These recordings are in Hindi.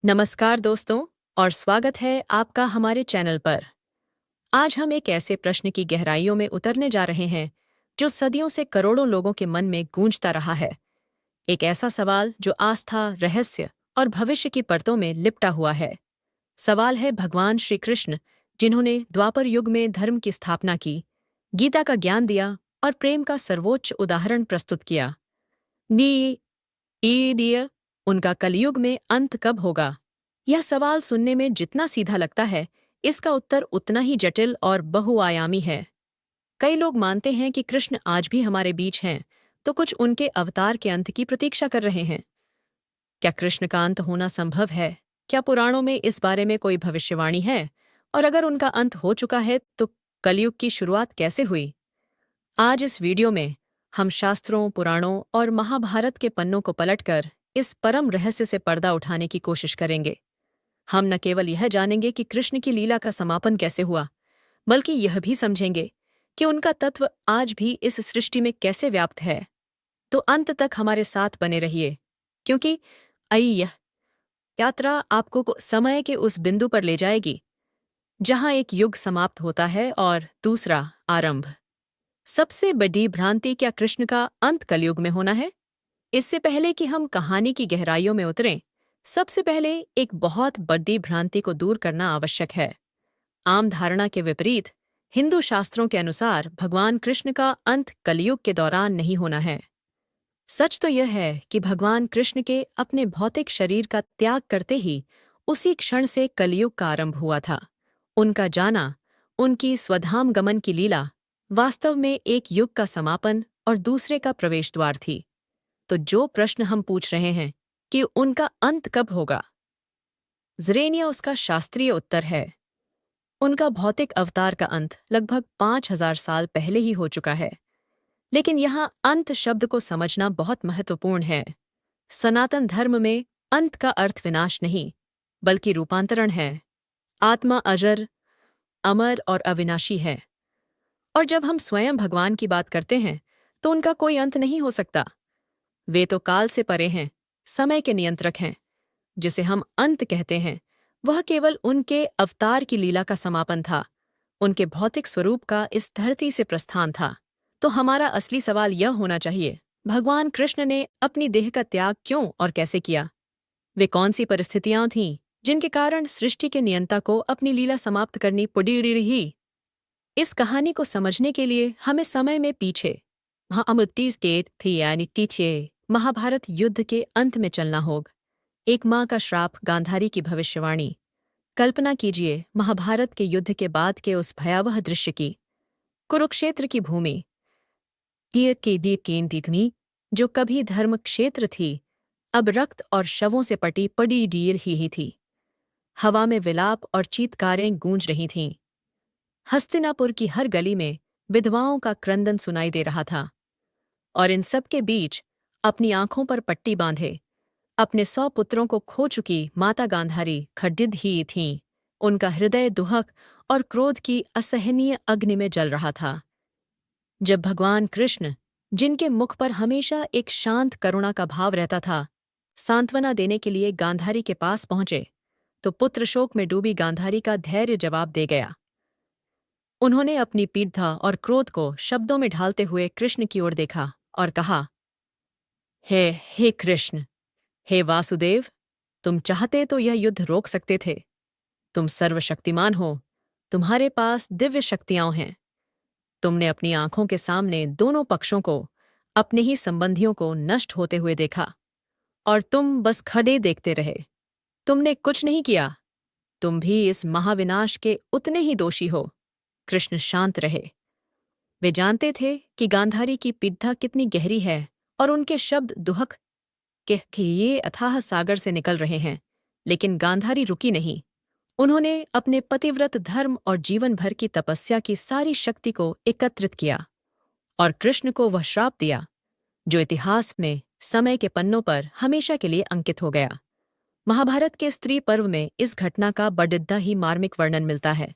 नमस्कार दोस्तों और स्वागत है आपका हमारे चैनल पर। आज हम एक ऐसे प्रश्न की गहराइयों में उतरने जा रहे हैं जो सदियों से करोड़ों लोगों के मन में गूंजता रहा है। एक ऐसा सवाल जो आस्था, रहस्य और भविष्य की परतों में लिपटा हुआ है। सवाल है भगवान श्री कृष्ण, जिन्होंने द्वापर युग में धर्म की स्थापना की, गीता का ज्ञान दिया और प्रेम का सर्वोच्च उदाहरण प्रस्तुत किया। नी ईडिय उनका कलयुग में अंत कब होगा? यह सवाल सुनने में जितना सीधा लगता है, इसका उत्तर उतना ही जटिल और बहुआयामी है। कई लोग मानते हैं कि कृष्ण आज भी हमारे बीच हैं, तो कुछ उनके अवतार के अंत की प्रतीक्षा कर रहे हैं। क्या कृष्ण का अंत होना संभव है? क्या पुराणों में इस बारे में कोई भविष्यवाणी है? और अगर उनका अंत हो चुका है, तो कलयुग की शुरुआत कैसे हुई? आज इस वीडियो में हम शास्त्रों, पुराणों और महाभारत के पन्नों को पलटकर इस परम रहस्य से पर्दा उठाने की कोशिश करेंगे। हम न केवल यह जानेंगे कि कृष्ण की लीला का समापन कैसे हुआ, बल्कि यह भी समझेंगे कि उनका तत्व आज भी इस सृष्टि में कैसे व्याप्त है। तो अंत तक हमारे साथ बने रहिए, क्योंकि यह यात्रा आपको समय के उस बिंदु पर ले जाएगी जहां एक युग समाप्त होता है और दूसरा आरंभ। सबसे बड़ी भ्रांति, क्या कृष्ण का अंत कलयुग में होना है? इससे पहले कि हम कहानी की गहराइयों में उतरें, सबसे पहले एक बहुत बड़ी भ्रांति को दूर करना आवश्यक है। आम धारणा के विपरीत, हिंदू शास्त्रों के अनुसार भगवान कृष्ण का अंत कलयुग के दौरान नहीं होना है। सच तो यह है कि भगवान कृष्ण के अपने भौतिक शरीर का त्याग करते ही उसी क्षण से कलयुग का आरंभ हुआ था। उनका जाना, उनकी स्वधाम गमन की लीला, वास्तव में एक युग का समापन और दूसरे का प्रवेश द्वार थी। तो जो प्रश्न हम पूछ रहे हैं कि उनका अंत कब होगा, ज़रेनिया उसका शास्त्रीय उत्तर है। उनका भौतिक अवतार का अंत लगभग 5000 साल पहले ही हो चुका है। लेकिन यहाँ अंत शब्द को समझना बहुत महत्वपूर्ण है। सनातन धर्म में अंत का अर्थ विनाश नहीं, बल्कि रूपांतरण है। आत्मा अजर, अमर और अविनाशी है। और जब हम स्वयं भगवान की बात करते हैं, तो उनका कोई अंत नहीं हो सकता। वे तो काल से परे हैं, समय के नियंत्रक हैं। जिसे हम अंत कहते हैं, वह केवल उनके अवतार की लीला का समापन था, उनके भौतिक स्वरूप का इस धरती से प्रस्थान था। तो हमारा असली सवाल यह होना चाहिए, भगवान कृष्ण ने अपनी देह का त्याग क्यों और कैसे किया? वे कौन सी परिस्थितियां थीं जिनके कारण सृष्टि के नियंता को अपनी लीला समाप्त करनी पड़ी रही? इस कहानी को समझने के लिए हमें समय में पीछे महाभारत युद्ध के अंत में चलना होगा। एक माँ का श्राप, गांधारी की भविष्यवाणी। कल्पना कीजिए महाभारत के युद्ध के बाद के उस भयावह दृश्य की। कुरुक्षेत्र की भूमि, कीर की दीर्घनी, जो कभी धर्म क्षेत्र थी, अब रक्त और शवों से पटी पड़ी डीर ही थी। हवा में विलाप और चीत्कारें गूंज रही थीं। हस्तिनापुर की हर गली में विधवाओं का क्रंदन सुनाई दे रहा था। और इन सब के बीच, अपनी आंखों पर पट्टी बांधे अपने 100 पुत्रों को खो चुकी माता गांधारी खड्डिद ही थीं। उनका हृदय दुहक और क्रोध की असहनीय अग्नि में जल रहा था। जब भगवान कृष्ण, जिनके मुख पर हमेशा एक शांत करुणा का भाव रहता था, सांत्वना देने के लिए गांधारी के पास पहुंचे, तो पुत्र शोक में डूबी गांधारी का धैर्य जवाब दे गया। उन्होंने अपनी पीड़ा और क्रोध को शब्दों में ढालते हुए कृष्ण की ओर देखा और कहा, हे कृष्ण, हे वासुदेव, तुम चाहते तो यह युद्ध रोक सकते थे। तुम सर्वशक्तिमान हो, तुम्हारे पास दिव्य शक्तियां हैं। तुमने अपनी आंखों के सामने दोनों पक्षों को, अपने ही संबंधियों को नष्ट होते हुए देखा, और तुम बस खड़े देखते रहे। तुमने कुछ नहीं किया। तुम भी इस महाविनाश के उतने ही दोषी हो। कृष्ण शांत रहे। वे जानते थे कि गांधारी की पीड़ा कितनी गहरी है और उनके शब्द दुहक कि ये अथाह सागर से निकल रहे हैं। लेकिन गांधारी रुकी नहीं। उन्होंने अपने पतिव्रत धर्म और जीवन भर की तपस्या की सारी शक्ति को एकत्रित किया और कृष्ण को वह श्राप दिया जो इतिहास में समय के पन्नों पर हमेशा के लिए अंकित हो गया। महाभारत के स्त्री पर्व में इस घटना का बड़िद्दा ही मार्मिक वर्णन मिलता है।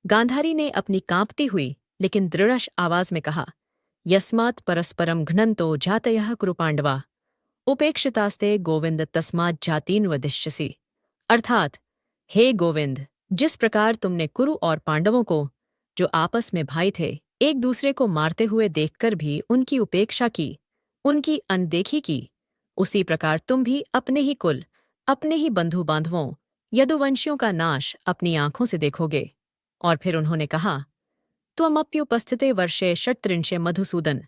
गांधारी ने अपनी कांपती हुई लेकिन दृढ़ आवाज में कहा, यस्मात् परस्परम घ्नन्तो जातयः कुरु पांडवा उपेक्षितास्ते गोविंद तस्मात् जातीन वदिष्यसि। अर्थात, हे गोविंद, जिस प्रकार तुमने कुरु और पांडवों को, जो आपस में भाई थे, एक दूसरे को मारते हुए देखकर भी उनकी उपेक्षा की, उनकी अनदेखी की, उसी प्रकार तुम भी अपने ही कुल, अपने ही बंधु बांधवों, यदुवंशियों का नाश अपनी आंखों से देखोगे। और फिर उन्होंने कहा, त्वमप्युपस्थिते वर्षे षट्त्रिंशे मधुसूदन,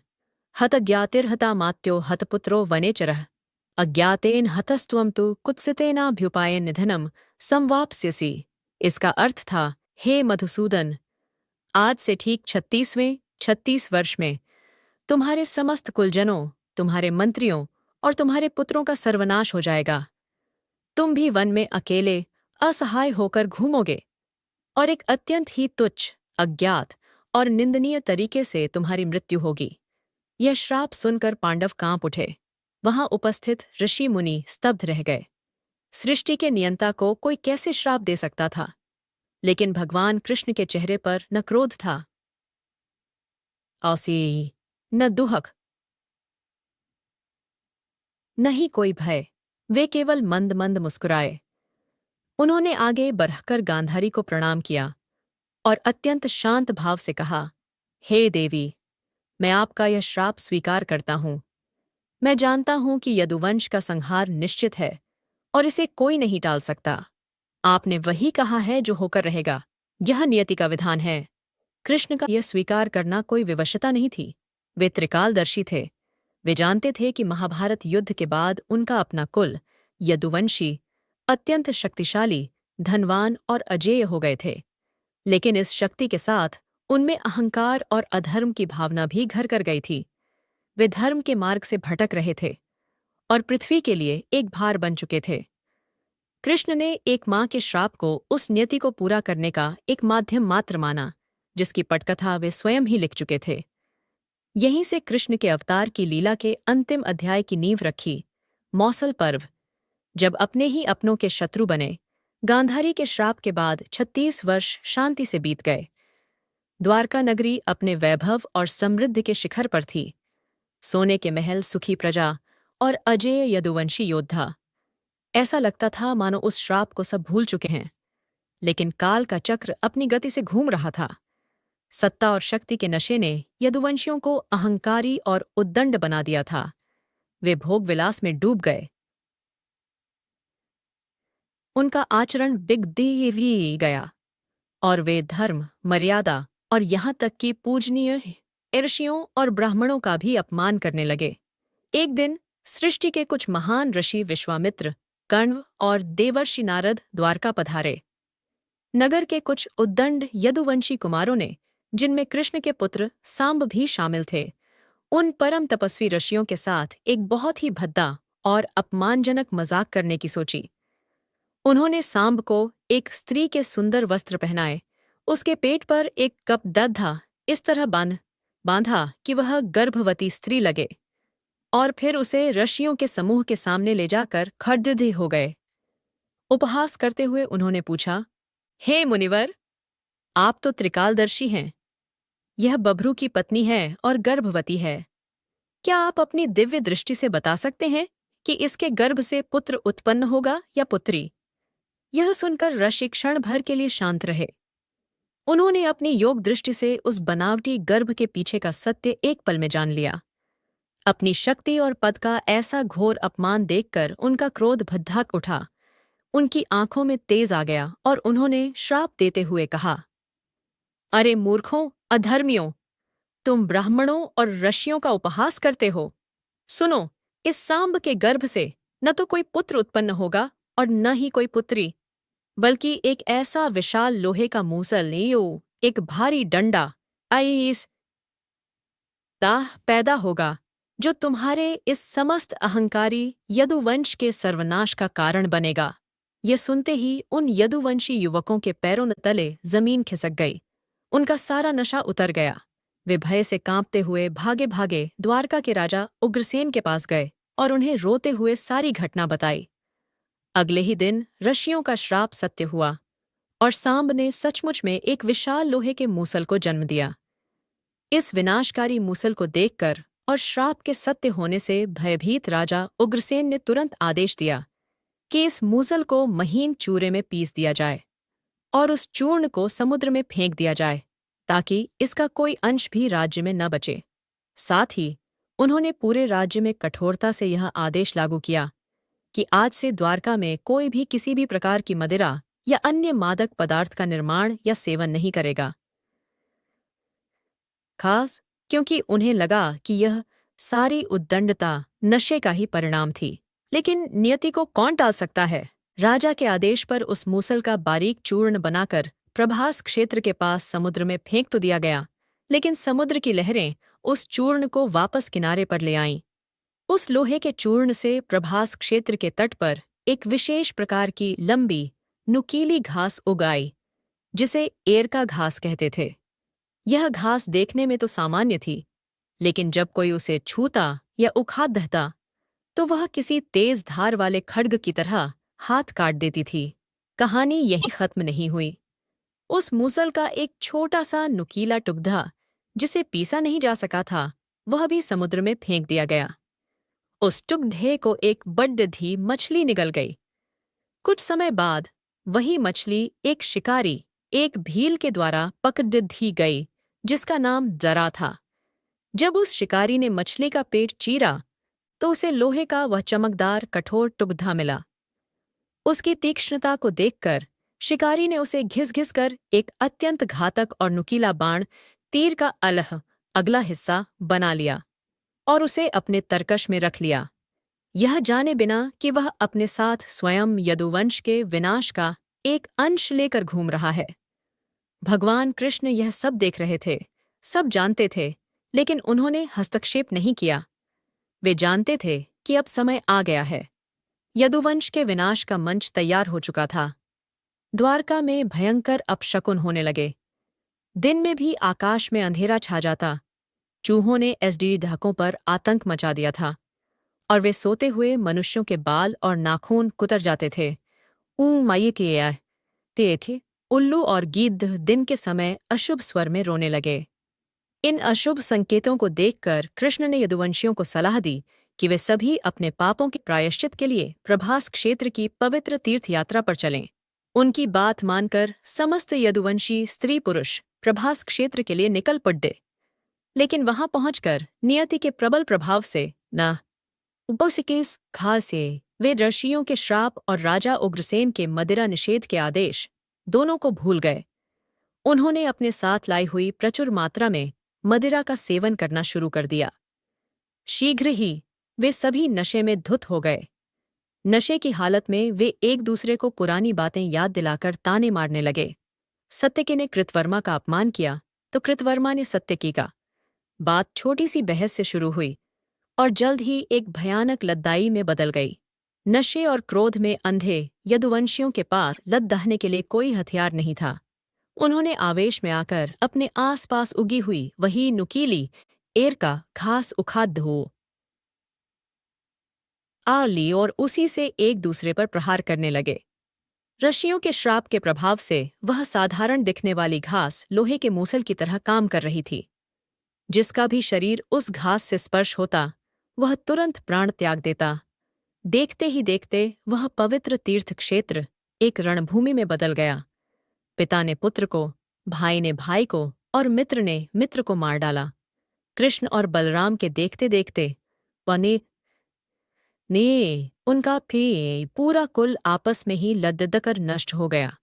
हतज्ञातिर्हतामात्यो हतपुत्रो वनेचरः, अज्ञातेन हतस्त्वं तु कुत्सितेनाभ्युपायेन निधनम संवाप्स्यसि। इसका अर्थ था, हे मधुसूदन, आज से ठीक 36 वर्ष में तुम्हारे समस्त कुलजनों, तुम्हारे मंत्रियों और तुम्हारे पुत्रों का सर्वनाश हो जाएगा। तुम भी वन में अकेले असहाय होकर घूमोगे और एक अत्यंत ही तुच्छ, अज्ञात और निंदनीय तरीके से तुम्हारी मृत्यु होगी। यह श्राप सुनकर पांडव कांप उठे। वहां उपस्थित ऋषि मुनि स्तब्ध रह गए। सृष्टि के नियंता को कोई कैसे श्राप दे सकता था? लेकिन भगवान कृष्ण के चेहरे पर न क्रोध था, औसी न दुहक, न ही कोई भय। वे केवल मंद मंद मुस्कुराए। उन्होंने आगे बढ़कर गांधारी को प्रणाम किया और अत्यंत शांत भाव से कहा, हे देवी, मैं आपका यह श्राप स्वीकार करता हूं। मैं जानता हूं कि यदुवंश का संहार निश्चित है और इसे कोई नहीं टाल सकता। आपने वही कहा है जो होकर रहेगा। यह नियति का विधान है। कृष्ण का यह स्वीकार करना कोई विवशता नहीं थी। वे त्रिकालदर्शी थे। वे जानते थे कि महाभारत युद्ध के बाद उनका अपना कुल, यदुवंशी, अत्यंत शक्तिशाली, धनवान और अजेय हो गए थे। लेकिन इस शक्ति के साथ उनमें अहंकार और अधर्म की भावना भी घर कर गई थी। वे धर्म के मार्ग से भटक रहे थे और पृथ्वी के लिए एक भार बन चुके थे। कृष्ण ने एक मां के श्राप को उस नियति को पूरा करने का एक माध्यम मात्र माना, जिसकी पटकथा वे स्वयं ही लिख चुके थे। यहीं से कृष्ण के अवतार की लीला के अंतिम अध्याय की नींव रखी। मौसल पर्व, जब अपने ही अपनों के शत्रु बने। गांधारी के श्राप के बाद 36 वर्ष शांति से बीत गए। द्वारका नगरी अपने वैभव और समृद्धि के शिखर पर थी। सोने के महल, सुखी प्रजा और अजेय यदुवंशी योद्धा। ऐसा लगता था मानो उस श्राप को सब भूल चुके हैं। लेकिन काल का चक्र अपनी गति से घूम रहा था। सत्ता और शक्ति के नशे ने यदुवंशियों को अहंकारी और उद्दंड बना दिया था। वे भोग विलास में डूब गए। उनका आचरण बिगड़ी गया और वे धर्म, मर्यादा और यहाँ तक कि पूजनीय ऋषियों और ब्राह्मणों का भी अपमान करने लगे। एक दिन सृष्टि के कुछ महान ऋषि विश्वामित्र, कण्व और देवर्षि नारद द्वारका पधारे। नगर के कुछ उद्दंड यदुवंशी कुमारों ने, जिनमें कृष्ण के पुत्र सांब भी शामिल थे, उन परम तपस्वी ऋषियों के साथ एक बहुत ही भद्दा और अपमानजनक मजाक करने की सोची। उन्होंने सांब को एक स्त्री के सुंदर वस्त्र पहनाए, उसके पेट पर एक कप दधा इस तरह बांधा कि वह गर्भवती स्त्री लगे, और फिर उसे ऋषियों के समूह के सामने ले जाकर खड्डे हो गए। उपहास करते हुए उन्होंने पूछा, हे मुनिवर, आप तो त्रिकालदर्शी हैं। यह बभ्रू की पत्नी है और गर्भवती है। क्या आप अपनी दिव्य दृष्टि से बता सकते हैं कि इसके गर्भ से पुत्र उत्पन्न होगा या पुत्री? यह सुनकर ऋषि क्षण भर के लिए शांत रहे। उन्होंने अपनी योग दृष्टि से उस बनावटी गर्भ के पीछे का सत्य एक पल में जान लिया। अपनी शक्ति और पद का ऐसा घोर अपमान देखकर उनका क्रोध भड़क उठा। उनकी आंखों में तेज आ गया और उन्होंने श्राप देते हुए कहा, अरे मूर्खों, अधर्मियों, तुम ब्राह्मणों और ऋषियों का उपहास करते हो। सुनो, इस सांब के गर्भ से न तो कोई पुत्र उत्पन्न होगा और न ही कोई पुत्री, बल्कि एक ऐसा विशाल लोहे का मूसल, एक भारी डंडा आईस दाह पैदा होगा, जो तुम्हारे इस समस्त अहंकारी यदुवंश के सर्वनाश का कारण बनेगा। ये सुनते ही उन यदुवंशी युवकों के पैरों तले जमीन खिसक गई। उनका सारा नशा उतर गया। वे भय से कांपते हुए भागे भागे द्वारका के राजा उग्रसेन के पास गए और उन्हें रोते हुए सारी घटना बताई। अगले ही दिन ऋषियों का श्राप सत्य हुआ और सांब ने सचमुच में एक विशाल लोहे के मूसल को जन्म दिया। इस विनाशकारी मूसल को देखकर और श्राप के सत्य होने से भयभीत राजा उग्रसेन ने तुरंत आदेश दिया कि इस मूसल को महीन चूरे में पीस दिया जाए और उस चूर्ण को समुद्र में फेंक दिया जाए, ताकि इसका कोई अंश भी राज्य में न बचे। साथ ही उन्होंने पूरे राज्य में कठोरता से यह आदेश लागू किया कि आज से द्वारका में कोई भी किसी भी प्रकार की मदिरा या अन्य मादक पदार्थ का निर्माण या सेवन नहीं करेगा। खास क्योंकि उन्हें लगा कि यह सारी उद्दंडता नशे का ही परिणाम थी। लेकिन नियति को कौन टाल सकता है? राजा के आदेश पर उस मूसल का बारीक चूर्ण बनाकर प्रभास क्षेत्र के पास समुद्र में फेंक तो दिया गया, लेकिन समुद्र की लहरें उस चूर्ण को वापस किनारे पर ले आईं। उस लोहे के चूर्ण से प्रभास क्षेत्र के तट पर एक विशेष प्रकार की लंबी, नुकीली घास उग आई, जिसे एरका घास कहते थे। यह घास देखने में तो सामान्य थी, लेकिन जब कोई उसे छूता या उखाड़ता तो वह किसी तेज धार वाले खड्ग की तरह हाथ काट देती थी। कहानी यहीं खत्म नहीं हुई। उस मूसल का एक छोटा सा नुकीला टुकड़ा, जिसे पीसा नहीं जा सका था, वह भी समुद्र में फेंक दिया गया। उस टुकड़े को एक बड्ढी मछली निगल गई। कुछ समय बाद वही मछली एक शिकारी, एक भील के द्वारा पकड़ दी गई, जिसका नाम जरा था। जब उस शिकारी ने मछली का पेट चीरा तो उसे लोहे का वह चमकदार कठोर टुकड़ा मिला। उसकी तीक्ष्णता को देखकर शिकारी ने उसे घिस-घिस कर एक अत्यंत घातक और नुकीला बाण, तीर का अगला हिस्सा बना लिया और उसे अपने तरकश में रख लिया, यह जाने बिना कि वह अपने साथ स्वयं यदुवंश के विनाश का एक अंश लेकर घूम रहा है। भगवान कृष्ण यह सब देख रहे थे, सब जानते थे, लेकिन उन्होंने हस्तक्षेप नहीं किया। वे जानते थे कि अब समय आ गया है। यदुवंश के विनाश का मंच तैयार हो चुका था। द्वारका में भयंकर अपशकुन होने लगे। दिन में भी आकाश में अंधेरा छा जाता। चूहों ने एसडी ढाकों पर आतंक मचा दिया था और वे सोते हुए मनुष्यों के बाल और नाखून कुतर जाते थे। माये किए थे। उल्लू और गिद्ध दिन के समय अशुभ स्वर में रोने लगे। इन अशुभ संकेतों को देखकर कृष्ण ने यदुवंशियों को सलाह दी कि वे सभी अपने पापों के प्रायश्चित के लिए प्रभास क्षेत्र की पवित्र तीर्थ यात्रा पर चलें। उनकी बात मानकर समस्त यदुवंशी स्त्री पुरुष प्रभास क्षेत्र के लिए निकल पड़े। लेकिन वहां पहुंचकर नियति के प्रबल प्रभाव से न उपसिकेस खासे वे ऋषियों के श्राप और राजा उग्रसेन के मदिरा निषेध के आदेश दोनों को भूल गए। उन्होंने अपने साथ लाई हुई प्रचुर मात्रा में मदिरा का सेवन करना शुरू कर दिया। शीघ्र ही वे सभी नशे में धुत हो गए। नशे की हालत में वे एक दूसरे को पुरानी बातें याद दिलाकर ताने मारने लगे। सत्यकी ने कृतवर्मा का अपमान किया तो कृतवर्मा ने सत्यकी का। बात छोटी सी बहस से शुरू हुई और जल्द ही एक भयानक लद्दाई में बदल गई। नशे और क्रोध में अंधे यदुवंशियों के पास लत दहने के लिए कोई हथियार नहीं था। उन्होंने आवेश में आकर अपने आसपास उगी हुई वही नुकीली एरका घास उखाड़ ली और उसी से एक दूसरे पर प्रहार करने लगे। ऋषियों के श्राप के प्रभाव से वह साधारण दिखने वाली घास लोहे के मूसल की तरह काम कर रही थी। जिसका भी शरीर उस घास से स्पर्श होता, वह तुरंत प्राण त्याग देता। देखते ही देखते वह पवित्र तीर्थ क्षेत्र एक रणभूमि में बदल गया। पिता ने पुत्र को, भाई ने भाई को और मित्र ने मित्र को मार डाला। कृष्ण और बलराम के देखते देखते उनका पूरा कुल आपस में ही लद्दकर नष्ट हो गया।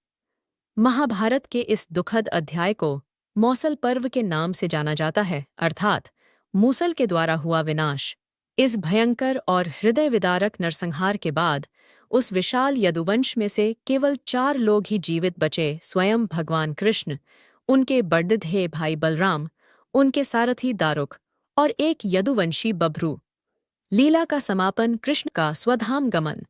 महाभारत के इस दुखद अध्याय को मौसल पर्व के नाम से जाना जाता है, अर्थात मूसल के द्वारा हुआ विनाश। इस भयंकर और हृदय विदारक नरसंहार के बाद उस विशाल यदुवंश में से केवल 4 लोग ही जीवित बचे। स्वयं भगवान कृष्ण, उनके बड़े भाई बलराम, उनके सारथी दारुक और एक यदुवंशी बभ्रू। लीला का समापन कृष्ण का स्वधाम गमन,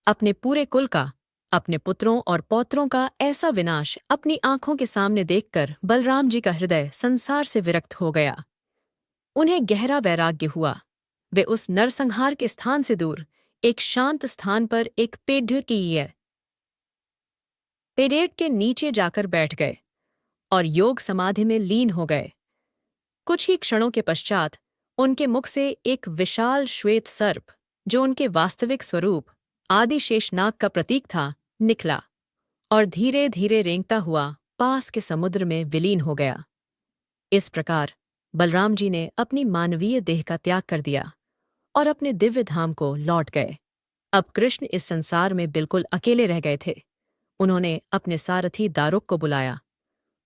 अपने पूरे कुल का, अपने पुत्रों और पौत्रों का ऐसा विनाश अपनी आंखों के सामने देखकर बलराम जी का हृदय संसार से विरक्त हो गया। उन्हें गहरा वैराग्य हुआ। वे उस नरसंहार के स्थान से दूर एक शांत स्थान पर एक पेड़ के नीचे जाकर बैठ गए और योग समाधि में लीन हो गए। कुछ ही क्षणों के पश्चात उनके मुख से एक विशाल श्वेत सर्प, जो उनके वास्तविक स्वरूप आदि शेषनाग का प्रतीक था, निकला और धीरे धीरे रेंगता हुआ पास के समुद्र में विलीन हो गया। इस प्रकार बलराम जी ने अपनी मानवीय देह का त्याग कर दिया और अपने दिव्य धाम को लौट गए। अब कृष्ण इस संसार में बिल्कुल अकेले रह गए थे। उन्होंने अपने सारथी दारुक को बुलाया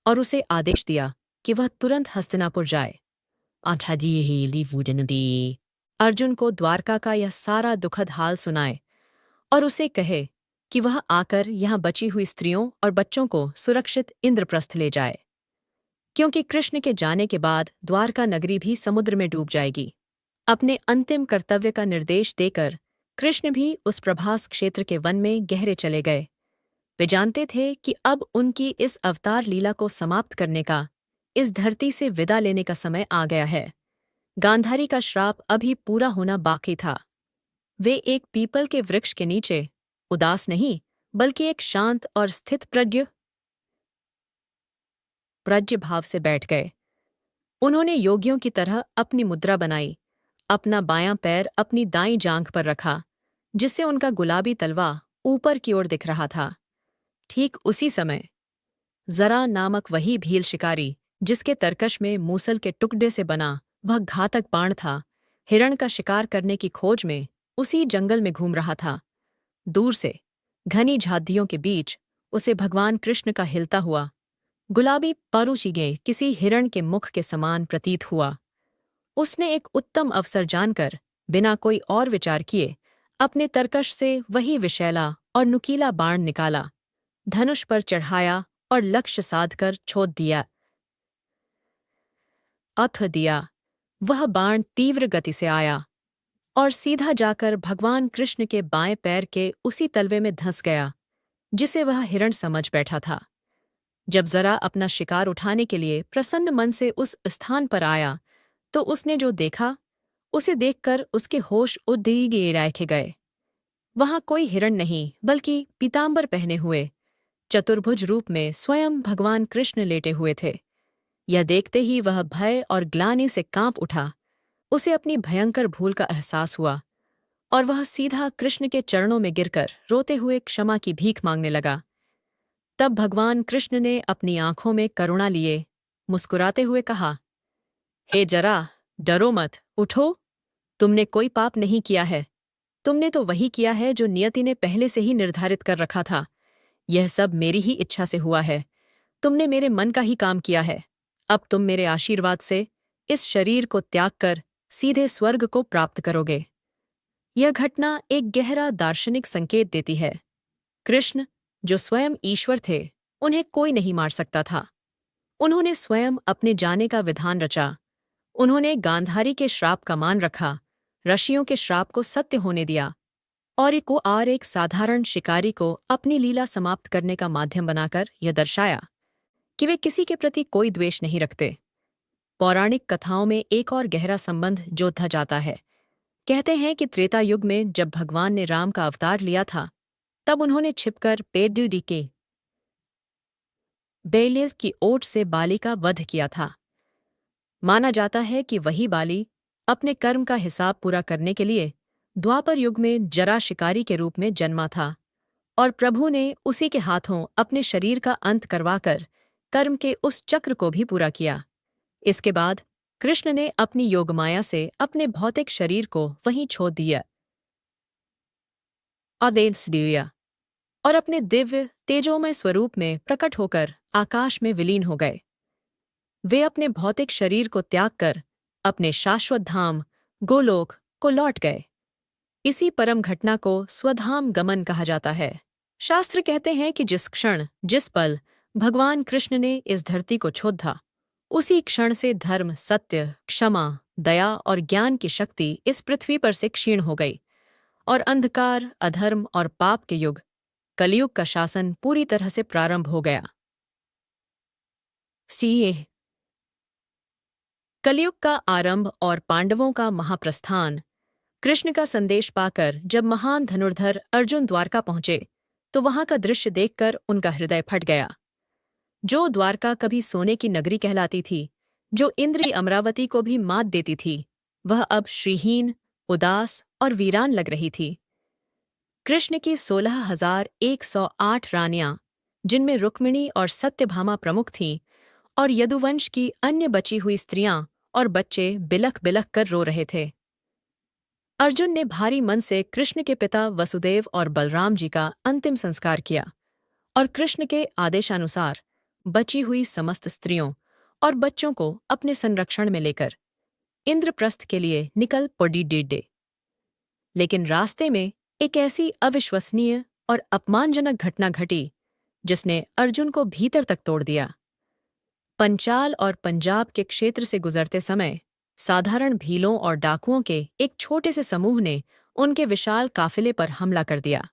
और उसे आदेश दिया कि वह तुरंत हस्तिनापुर जाए। अर्जुन को द्वारका का यह सारा दुखद हाल सुनाए और उसे कहे कि वह आकर यहाँ बची हुई स्त्रियों और बच्चों को सुरक्षित इंद्रप्रस्थ ले जाए, क्योंकि कृष्ण के जाने के बाद द्वारका नगरी भी समुद्र में डूब जाएगी। अपने अंतिम कर्तव्य का निर्देश देकर कृष्ण भी उस प्रभास क्षेत्र के वन में गहरे चले गए। वे जानते थे कि अब उनकी इस अवतार लीला को समाप्त करने का, इस धरती से विदा लेने का समय आ गया है। गांधारी का श्राप अभी पूरा होना बाकी था। वे एक पीपल के वृक्ष के नीचे, उदास नहीं बल्कि एक शांत और स्थित प्रज्ञ भाव से बैठ गए। उन्होंने योगियों की तरह अपनी मुद्रा बनाई, अपना बायां पैर अपनी दाईं जांघ पर रखा, जिससे उनका गुलाबी तलवा ऊपर की ओर दिख रहा था। ठीक उसी समय जरा नामक वही भील शिकारी, जिसके तरकश में मूसल के टुकड़े से बना वह घातक बाण था, हिरण का शिकार करने की खोज में उसी जंगल में घूम रहा था। दूर से घनी झाड़ियों के बीच उसे भगवान कृष्ण का हिलता हुआ गुलाबी परूशिगे किसी हिरण के मुख के समान प्रतीत हुआ। उसने एक उत्तम अवसर जानकर बिना कोई और विचार किए अपने तरकश से वही विशैला और नुकीला बाण निकाला, धनुष पर चढ़ाया और लक्ष्य साधकर छोड़ दिया। वह बाण तीव्र गति से आया और सीधा जाकर भगवान कृष्ण के बाएं पैर के उसी तलवे में धंस गया, जिसे वह हिरण समझ बैठा था। जब जरा अपना शिकार उठाने के लिए प्रसन्न मन से उस स्थान पर आया, तो उसने जो देखा, उसे देखकर उसके होश उद्दीगे रखे गए। वहां कोई हिरण नहीं बल्कि पीतांबर पहने हुए चतुर्भुज रूप में स्वयं भगवान कृष्ण लेटे हुए थे। यह देखते ही वह भय और ग्लानि से कांप उठा। उसे अपनी भयंकर भूल का एहसास हुआ और वह सीधा कृष्ण के चरणों में गिरकर रोते हुए क्षमा की भीख मांगने लगा। तब भगवान कृष्ण ने अपनी आंखों में करुणा लिए मुस्कुराते हुए कहा, हे जरा, डरो मत, उठो। तुमने कोई पाप नहीं किया है। तुमने तो वही किया है जो नियति ने पहले से ही निर्धारित कर रखा था। यह सब मेरी ही इच्छा से हुआ है। तुमने मेरे मन का ही काम किया है। अब तुम मेरे आशीर्वाद से इस शरीर को त्याग कर सीधे स्वर्ग को प्राप्त करोगे। यह घटना एक गहरा दार्शनिक संकेत देती है। कृष्ण, जो स्वयं ईश्वर थे, उन्हें कोई नहीं मार सकता था। उन्होंने स्वयं अपने जाने का विधान रचा। उन्होंने गांधारी के श्राप का मान रखा, ऋषियों के श्राप को सत्य होने दिया और एक साधारण शिकारी को अपनी लीला समाप्त करने का माध्यम बनाकर यह दर्शाया कि वे किसी के प्रति कोई द्वेष नहीं रखते। पौराणिक कथाओं में एक और गहरा संबंध जोधा जाता है। कहते हैं कि त्रेता युग में जब भगवान ने राम का अवतार लिया था, तब उन्होंने छिपकर पेड्डी के बेलेज की ओट से बाली का वध किया था। माना जाता है कि वही बाली अपने कर्म का हिसाब पूरा करने के लिए द्वापर युग में जरा शिकारी के रूप में जन्मा था और प्रभु ने उसी के हाथों अपने शरीर का अंत करवाकर कर्म के उस चक्र को भी पूरा किया। इसके बाद कृष्ण ने अपनी योगमाया से अपने भौतिक शरीर को वहीं छोड़ दिया और अपने दिव्य तेजोमय स्वरूप में प्रकट होकर आकाश में विलीन हो गए। वे अपने भौतिक शरीर को त्याग कर अपने शाश्वत धाम गोलोक को लौट गए। इसी परम घटना को स्वधाम गमन कहा जाता है। शास्त्र कहते हैं कि जिस क्षण, जिस पल भगवान कृष्ण ने इस धरती को छोड़ा, उसी क्षण से धर्म, सत्य, क्षमा, दया और ज्ञान की शक्ति इस पृथ्वी पर से क्षीण हो गई और अंधकार, अधर्म और पाप के युग, कलियुग का शासन पूरी तरह से प्रारंभ हो गया। सीए कलियुग का आरंभ और पांडवों का महाप्रस्थान। कृष्ण का संदेश पाकर जब महान धनुर्धर अर्जुन द्वारका पहुंचे, तो वहां का दृश्य देखकर उनका हृदय फट गया। जो द्वारका कभी सोने की नगरी कहलाती थी, जो इंद्र की अमरावती को भी मात देती थी, वह अब श्रीहीन, उदास और वीरान लग रही थी। कृष्ण की 16,108 रानियां, जिनमें रुक्मिणी और सत्यभामा प्रमुख थीं, और यदुवंश की अन्य बची हुई स्त्रियां और बच्चे बिलख बिलख कर रो रहे थे। अर्जुन ने भारी मन से कृष्ण के पिता वसुदेव और बलराम जी का अंतिम संस्कार किया और कृष्ण के आदेशानुसार बची हुई समस्त स्त्रियों और बच्चों को अपने संरक्षण में लेकर इंद्रप्रस्थ के लिए निकल पड़ी डे। लेकिन रास्ते में एक ऐसी अविश्वसनीय और अपमानजनक घटना घटी जिसने अर्जुन को भीतर तक तोड़ दिया। पंचाल और पंजाब के क्षेत्र से गुजरते समय साधारण भीलों और डाकुओं के एक छोटे से समूह ने उनके विशाल काफिले पर हमला कर दिया।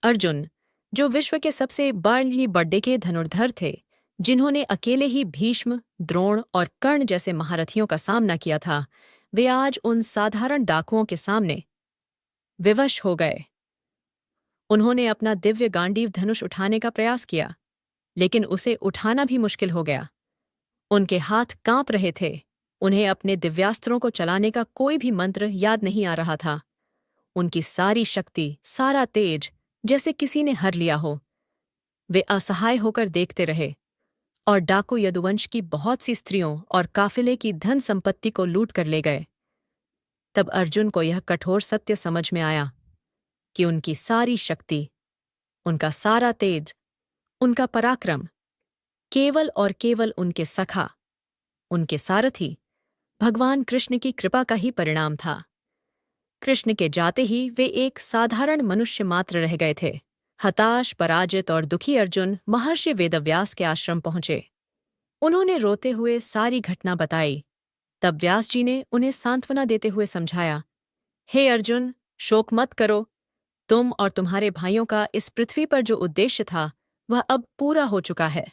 अर्जुन, जो विश्व के सबसे बड़े के धनुर्धर थे, जिन्होंने अकेले ही भीष्म, द्रोण और कर्ण जैसे महारथियों का सामना किया था, वे आज उन साधारण डाकुओं के सामने विवश हो गए। उन्होंने अपना दिव्य गांडीव धनुष उठाने का प्रयास किया, लेकिन उसे उठाना भी मुश्किल हो गया। उनके हाथ कांप रहे थे। उन्हें अपने दिव्यास्त्रों को चलाने का कोई भी मंत्र याद नहीं आ रहा था। उनकी सारी शक्ति, सारा तेज जैसे किसी ने हर लिया हो। वे असहाय होकर देखते रहे और डाकू यदुवंश की बहुत सी स्त्रियों और काफिले की धन संपत्ति को लूट कर ले गए। तब अर्जुन को यह कठोर सत्य समझ में आया कि उनकी सारी शक्ति, उनका सारा तेज, उनका पराक्रम केवल और केवल उनके सखा, उनके सारथी भगवान कृष्ण की कृपा का ही परिणाम था। कृष्ण के जाते ही वे एक साधारण मनुष्य मात्र रह गए थे। हताश, पराजित और दुखी अर्जुन महर्षि वेदव्यास के आश्रम पहुंचे। उन्होंने रोते हुए सारी घटना बताई। तब व्यास जी ने उन्हें सांत्वना देते हुए समझाया, हे अर्जुन, शोक मत करो। तुम और तुम्हारे भाइयों का इस पृथ्वी पर जो उद्देश्य था, वह अब पूरा हो चुका है।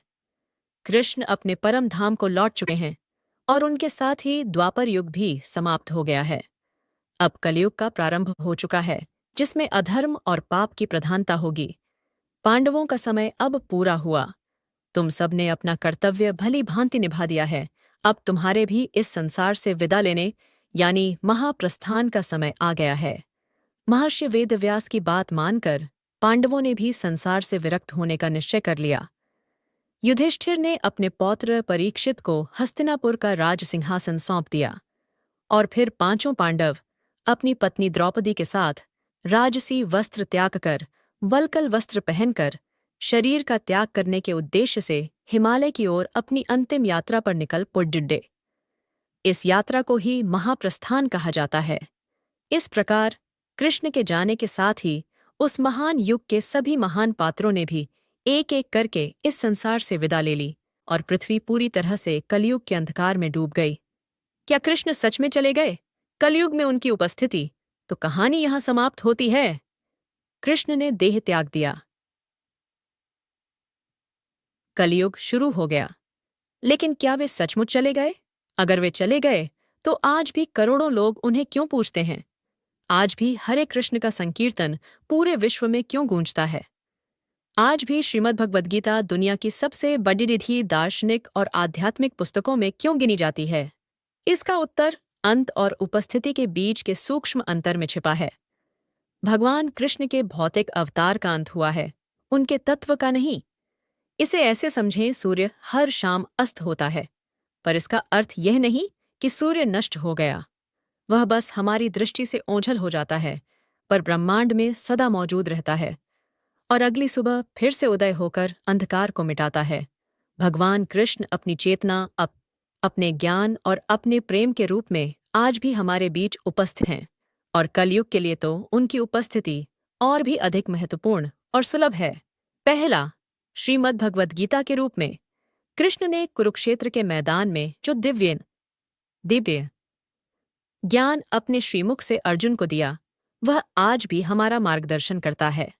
कृष्ण अपने परम धाम को लौट चुके हैं और उनके साथ ही द्वापर युग भी समाप्त हो गया है। अब कलयुग का प्रारंभ हो चुका है, जिसमें अधर्म और पाप की प्रधानता होगी। पांडवों का समय अब पूरा हुआ। तुम सबने अपना कर्तव्य भली भांति निभा दिया है। अब तुम्हारे भी इस संसार से विदा लेने यानी महाप्रस्थान का समय आ गया है। महर्षि वेदव्यास की बात मानकर पांडवों ने भी संसार से विरक्त होने का निश्चय कर लिया। युधिष्ठिर ने अपने पौत्र परीक्षित को हस्तिनापुर का राज सिंहासन सौंप दिया और फिर पांचों पांडव अपनी पत्नी द्रौपदी के साथ राजसी वस्त्र त्याग कर, वल्कल वस्त्र पहनकर, शरीर का त्याग करने के उद्देश्य से हिमालय की ओर अपनी अंतिम यात्रा पर निकल पड़े। इस यात्रा को ही महाप्रस्थान कहा जाता है। इस प्रकार कृष्ण के जाने के साथ ही उस महान युग के सभी महान पात्रों ने भी एक एक करके इस संसार से विदा ले ली और पृथ्वी पूरी तरह से कलयुग के अंधकार में डूब गई। क्या कृष्ण सच में चले गए? कलयुग में उनकी उपस्थिति, तो कहानी यहां समाप्त होती है। कृष्ण ने देह त्याग दिया। कलयुग शुरू हो गया। लेकिन क्या वे सचमुच चले गए? अगर वे चले गए, तो आज भी करोड़ों लोग उन्हें क्यों पूजते हैं? आज भी हरे कृष्ण का संकीर्तन पूरे विश्व में क्यों गूंजता है? आज भी श्रीमद् भगवद गीता दुनिया की सबसे बड़ी रिधि दार्शनिक और आध्यात्मिक पुस्तकों में क्यों गिनी जाती है? इसका उत्तर अंत और उपस्थिति के बीच के सूक्ष्म अंतर में छिपा है। भगवान कृष्ण के भौतिक अवतार का अंत हुआ है, उनके तत्व का नहीं। इसे ऐसे समझें, सूर्य हर शाम अस्त होता है, पर इसका अर्थ यह नहीं कि सूर्य नष्ट हो गया। वह बस हमारी दृष्टि से ओझल हो जाता है, पर ब्रह्मांड में सदा मौजूद रहता है और अगली सुबह फिर से उदय होकर अंधकार को मिटाता है। भगवान कृष्ण अपनी चेतना, अपने ज्ञान और अपने प्रेम के रूप में आज भी हमारे बीच उपस्थित हैं और कलयुग के लिए तो उनकी उपस्थिति और भी अधिक महत्वपूर्ण और सुलभ है। पहला, श्रीमद् भगवद गीता के रूप में कृष्ण ने कुरुक्षेत्र के मैदान में जो दिव्य ज्ञान अपने श्रीमुख से अर्जुन को दिया, वह आज भी हमारा मार्गदर्शन करता है।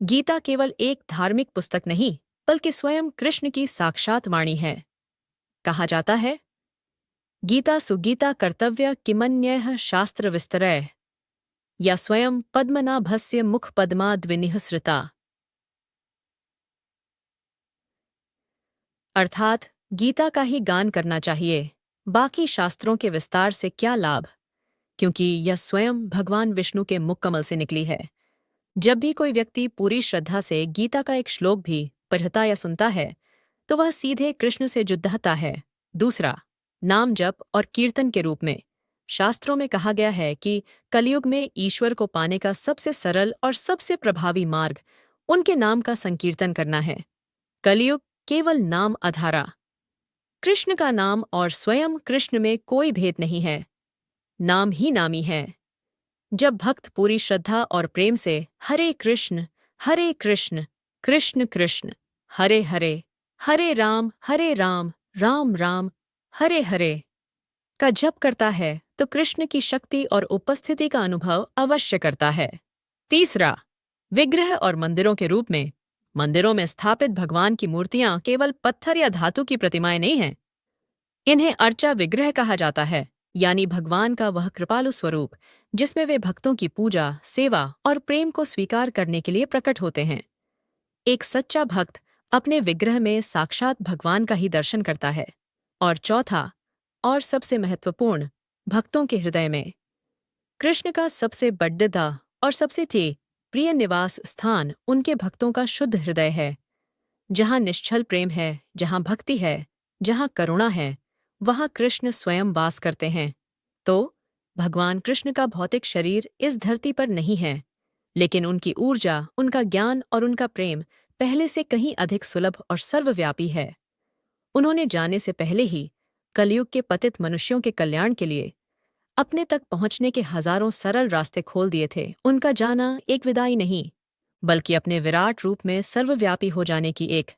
गीता केवल एक धार्मिक पुस्तक नहीं, बल्कि स्वयं कृष्ण की साक्षात वाणी है। कहा जाता है, गीता सुगीता कर्तव्य किमन्यः शास्त्र विस्तरैः, या स्वयं पद्मनाभस्य मुख पद्मा द्विनिःसृता। अर्थात गीता का ही गान करना चाहिए, बाकी शास्त्रों के विस्तार से क्या लाभ, क्योंकि यह स्वयं भगवान विष्णु के मुख कमल से निकली है। जब भी कोई व्यक्ति पूरी श्रद्धा से गीता का एक श्लोक भी पढ़ता या सुनता है तो वह सीधे कृष्ण से जुड़ता है। दूसरा, नाम जप और कीर्तन के रूप में। शास्त्रों में कहा गया है कि कलयुग में ईश्वर को पाने का सबसे सरल और सबसे प्रभावी मार्ग उनके नाम का संकीर्तन करना है। कलयुग केवल नाम आधारा। कृष्ण का नाम और स्वयं कृष्ण में कोई भेद नहीं है, नाम ही नामी है। जब भक्त पूरी श्रद्धा और प्रेम से हरे कृष्ण कृष्ण कृष्ण हरे हरे हरे राम राम राम हरे हरे का जप करता है तो कृष्ण की शक्ति और उपस्थिति का अनुभव अवश्य करता है। तीसरा, विग्रह और मंदिरों के रूप में। मंदिरों में स्थापित भगवान की मूर्तियां केवल पत्थर या धातु की प्रतिमाएं नहीं हैं। इन्हें अर्चा विग्रह कहा जाता है, यानी भगवान का वह कृपालु स्वरूप जिसमें वे भक्तों की पूजा, सेवा और प्रेम को स्वीकार करने के लिए प्रकट होते हैं। एक सच्चा भक्त अपने विग्रह में साक्षात भगवान का ही दर्शन करता है। और चौथा और सबसे महत्वपूर्ण, भक्तों के हृदय में। कृष्ण का सबसे बड्डा और सबसे प्रिय निवास स्थान उनके भक्तों का शुद्ध हृदय है। जहाँ निश्चल प्रेम है, जहाँ भक्ति है, जहाँ करुणा है, वहाँ कृष्ण स्वयं वास करते हैं। तो भगवान कृष्ण का भौतिक शरीर इस धरती पर नहीं है, लेकिन उनकी ऊर्जा, उनका ज्ञान और उनका प्रेम पहले से कहीं अधिक सुलभ और सर्वव्यापी है। उन्होंने जाने से पहले ही कलयुग के पतित मनुष्यों के कल्याण के लिए अपने तक पहुंचने के हजारों सरल रास्ते खोल दिए थे। उनका जाना एक विदाई नहीं, बल्कि अपने विराट रूप में सर्वव्यापी हो जाने की एक